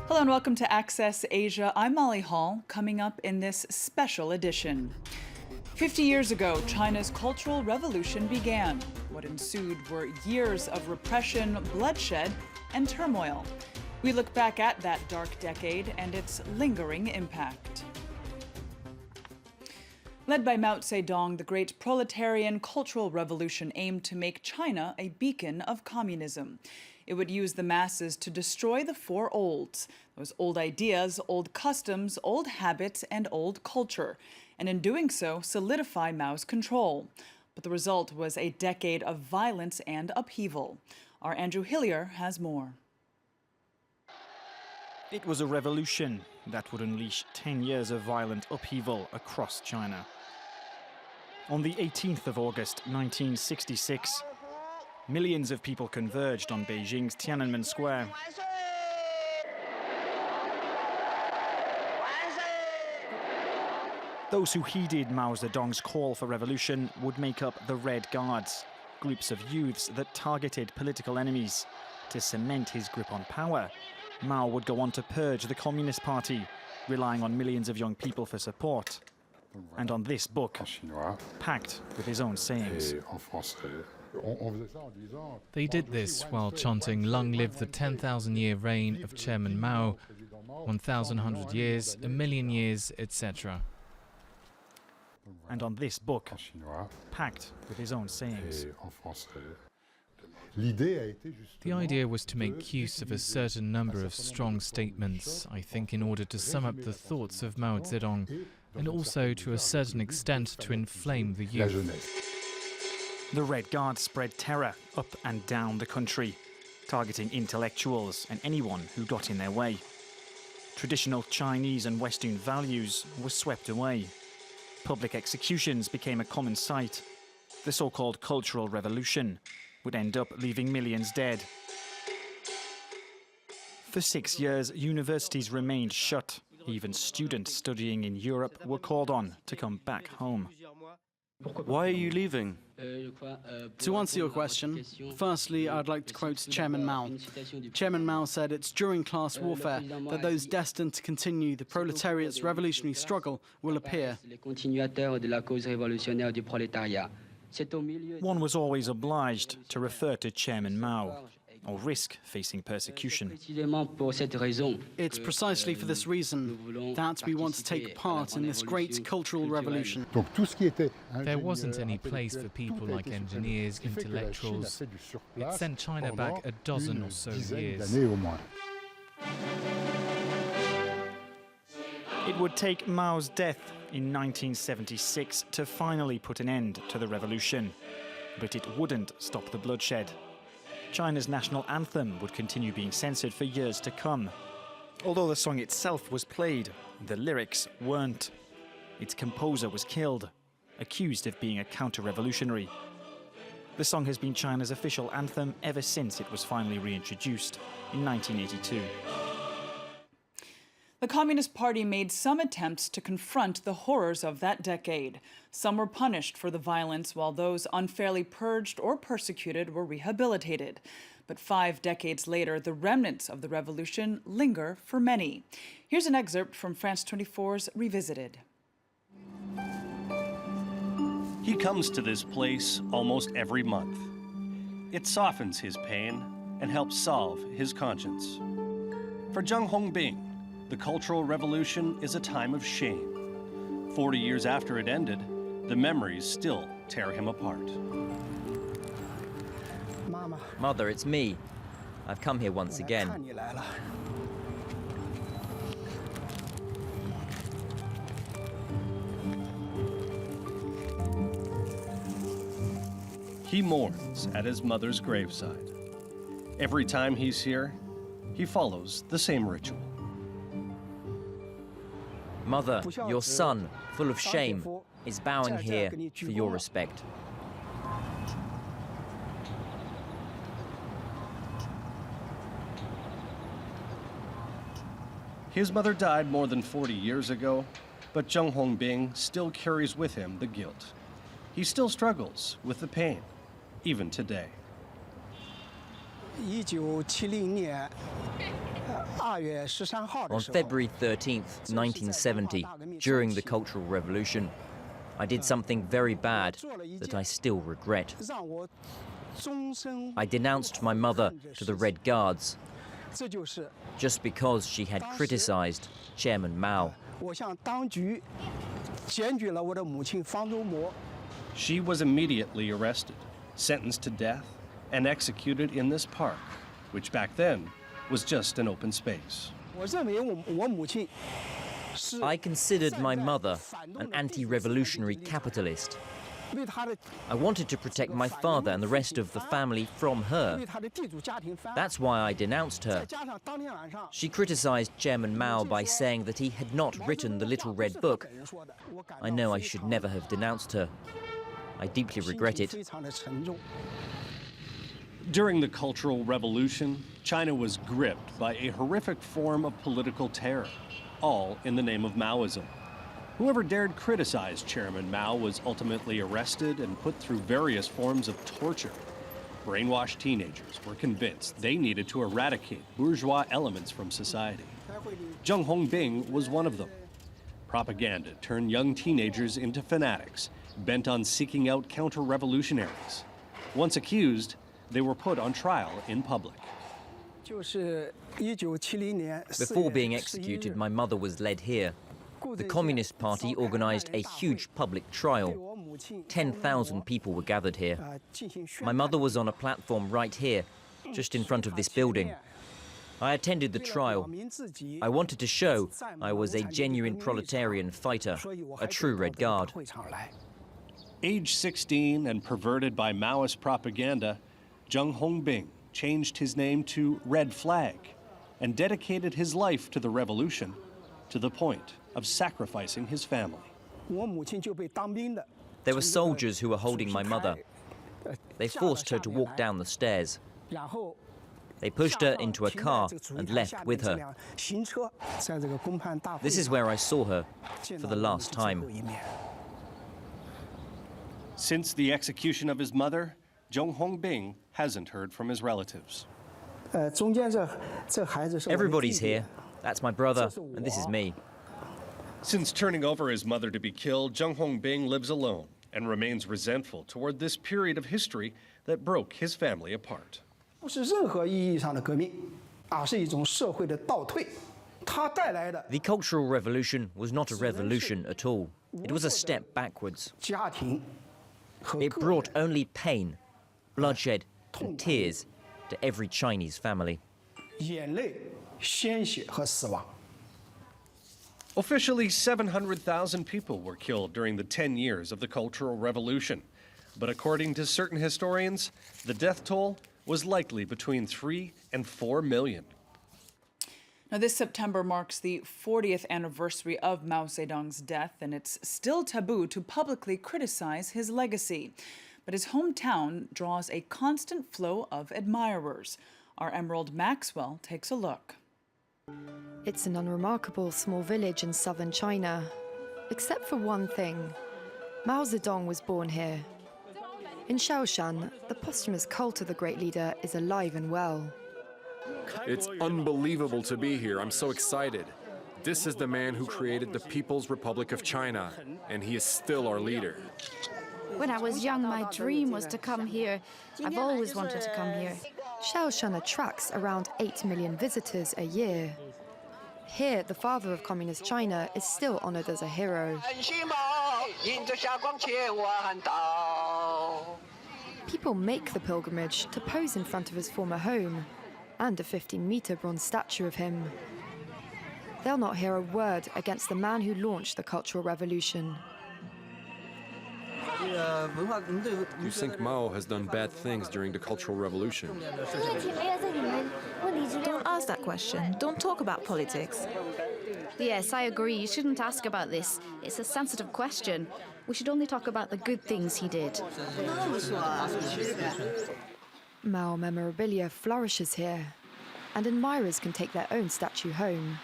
Hello and welcome to Access Asia. I'm Molly Hall. Coming up in this special edition. 50 years ago, China's Cultural Revolution began. What ensued were years of repression, bloodshed, and turmoil. We look back at that dark decade and its lingering impact. Led by Mao Zedong, the great proletarian cultural revolution aimed to make China a beacon of communism. It would use the masses to destroy the four olds, those old ideas, old customs, old habits, and old culture, and in doing so, solidify Mao's control. But the result was a decade of violence and upheaval. Our Andrew Hillier has more. It was a revolution that would unleash 10 years of violent upheaval across China. On the 18th of August 1966, millions of people converged on Beijing's Tiananmen Square. Those who heeded Mao Zedong's call for revolution would make up the Red Guards, groups of youths that targeted political enemies. To cement his grip on power, Mao would go on to purge the Communist Party, relying on millions of young people for support. And on this book, packed with his own sayings. They did this while chanting "Long live the 10,000-year reign of Chairman Mao, 1,100 years, a million years, etc." And on this book, packed with his own sayings. The idea was to make use of a certain number of strong statements, I think, in order to sum up the thoughts of Mao Zedong, and also to a certain extent to inflame the youth. The Red Guard spread terror up and down the country, targeting intellectuals and anyone who got in their way. Traditional Chinese and Western values were swept away. Public executions became a common sight. The so-called Cultural Revolution would end up leaving millions dead. For 6 years, universities remained shut. Even students studying in Europe were called on to come back home. Why are you leaving? To answer your question, firstly, I'd like to quote Chairman Mao. Chairman Mao said it's during class warfare that those destined to continue the proletariat's revolutionary struggle will appear. One was always obliged to refer to Chairman Mao, or risk facing persecution. It's precisely for this reason that we want to take part in this great cultural revolution. There wasn't any place for people like engineers, intellectuals. It sent China back a dozen or so years. It would take Mao's death in 1976 to finally put an end to the revolution. But it wouldn't stop the bloodshed. China's national anthem would continue being censored for years to come. Although the song itself was played, the lyrics weren't. Its composer was killed, accused of being a counter-revolutionary. The song has been China's official anthem ever since it was finally reintroduced in 1982. The Communist Party made some attempts to confront the horrors of that decade. Some were punished for the violence, while those unfairly purged or persecuted were rehabilitated. But 5 decades later, the remnants of the revolution linger for many. Here's an excerpt from France 24's Revisited. He comes to this place almost every month. It softens his pain and helps solve his conscience. For Zheng Hongbing, the Cultural Revolution is a time of shame. 40 years after it ended, the memories still tear him apart. Mother, it's me. I've come here once again. He mourns at his mother's graveside. Every time he's here, he follows the same ritual. Mother, your son, full of shame, is bowing here for your respect. His mother died more than 40 years ago, but Zheng Hongbing still carries with him the guilt. He still struggles with the pain, even today. On February 13th, 1970, during the Cultural Revolution, I did something very bad that I still regret. I denounced my mother to the Red Guards just because she had criticized Chairman Mao. She was immediately arrested, sentenced to death, and executed in this park, which back then was just an open space. I considered my mother an anti-revolutionary capitalist. I wanted to protect my father and the rest of the family from her. That's why I denounced her. She criticized Chairman Mao by saying that he had not written the Little Red Book. I know I should never have denounced her. I deeply regret it. During the Cultural Revolution, China was gripped by a horrific form of political terror, all in the name of Maoism. Whoever dared criticize Chairman Mao was ultimately arrested and put through various forms of torture. Brainwashed teenagers were convinced they needed to eradicate bourgeois elements from society. Zheng Hongbing was one of them. Propaganda turned young teenagers into fanatics, bent on seeking out counter-revolutionaries. Once accused, they were put on trial in public. Before being executed, my mother was led here. The Communist Party organized a huge public trial. 10,000 people were gathered here. My mother was on a platform right here, just in front of this building. I attended the trial. I wanted to show I was a genuine proletarian fighter, a true Red Guard. Age 16 and perverted by Maoist propaganda, Zheng Hongbing changed his name to Red Flag and dedicated his life to the revolution to the point of sacrificing his family. There were soldiers who were holding my mother. They forced her to walk down the stairs. They pushed her into a car and left with her. This is where I saw her for the last time. Since the execution of his mother, Zheng Hongbing hasn't heard from his relatives. Everybody's here. That's my brother, and this is me. Since turning over his mother to be killed, Zheng Hongbing lives alone and remains resentful toward this period of history that broke his family apart. The Cultural Revolution was not a revolution at all. It was a step backwards. It brought only pain, bloodshed, and tears to every Chinese family. Officially, 700,000 people were killed during the 10 years of the Cultural Revolution. But according to certain historians, the death toll was likely between 3 and 4 million. Now, this September marks the 40th anniversary of Mao Zedong's death, and it's still taboo to publicly criticize his legacy. But his hometown draws a constant flow of admirers. Our Emerald Maxwell takes a look. It's an unremarkable small village in southern China, except for one thing. Mao Zedong was born here. In Shaoshan, the posthumous cult of the great leader is alive and well. It's unbelievable to be here. I'm so excited. This is the man who created the People's Republic of China, and he is still our leader. When I was young, my dream was to come here. I've always wanted to come here. Shaoshan attracts around 8 million visitors a year. Here, the father of communist China is still honored as a hero. People make the pilgrimage to pose in front of his former home and a 15-meter bronze statue of him. They'll not hear a word against the man who launched the Cultural Revolution. You think Mao has done bad things during the Cultural Revolution? Don't ask that question. Don't talk about politics. Yes, I agree. You shouldn't ask about this. It's a sensitive question. We should only talk about the good things he did. Mao memorabilia flourishes here, and admirers can take their own statue home,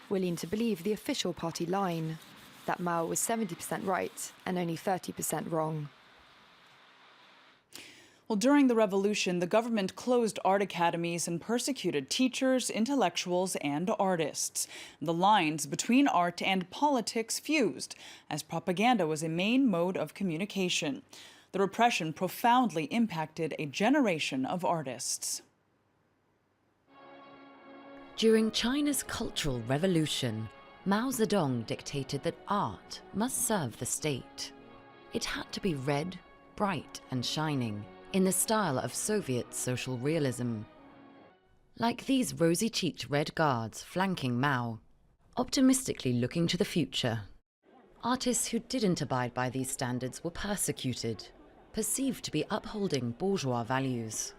willing to believe the official party line, that Mao was 70% right and only 30% wrong. Well, during the revolution, the government closed art academies and persecuted teachers, intellectuals, and artists. The lines between art and politics fused, as propaganda was a main mode of communication. The repression profoundly impacted a generation of artists. During China's Cultural Revolution, Mao Zedong dictated that art must serve the state. It had to be red, bright, and shining, in the style of Soviet social realism. Like these rosy-cheeked red guards flanking Mao, optimistically looking to the future. Artists who didn't abide by these standards were persecuted, perceived to be upholding bourgeois values.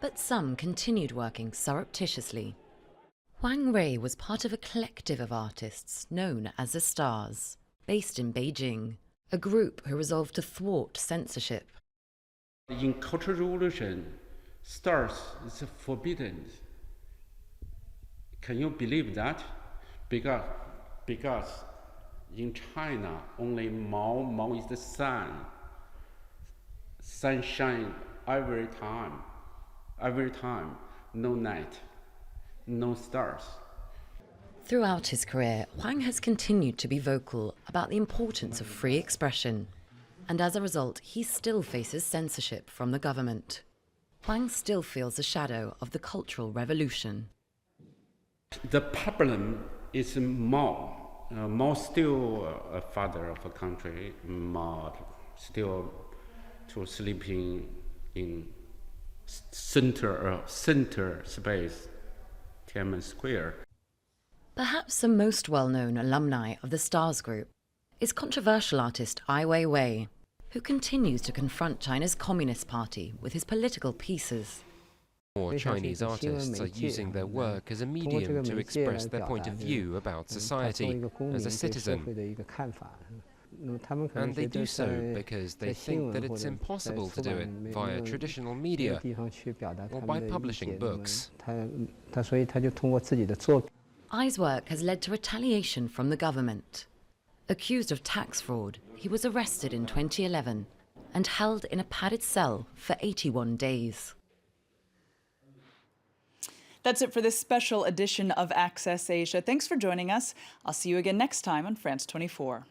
But some continued working surreptitiously. Wang Rui was part of a collective of artists known as the Stars, based in Beijing, a group who resolved to thwart censorship. In Cultural Revolution, stars is forbidden. Can you believe that? Because in China, only Mao is the sun. Sunshine every time, no night, no stars. Throughout his career, Huang has continued to be vocal about the importance of free expression. And as a result, he still faces censorship from the government. Huang still feels the shadow of the Cultural Revolution. The problem is Mao. Mao still a father of a country. Mao still sleeping in center space, Tiananmen Square. Perhaps the most well-known alumni of the Stars Group is controversial artist Ai Weiwei, who continues to confront China's Communist Party with his political pieces. More Chinese artists are using their work as a medium to express their point of view about society as a citizen. And they do so because they think that it's impossible to do it via traditional media or by publishing books. Ai's work has led to retaliation from the government. Accused of tax fraud, he was arrested in 2011 and held in a padded cell for 81 days. That's it for this special edition of Access Asia. Thanks for joining us. I'll see you again next time on France 24.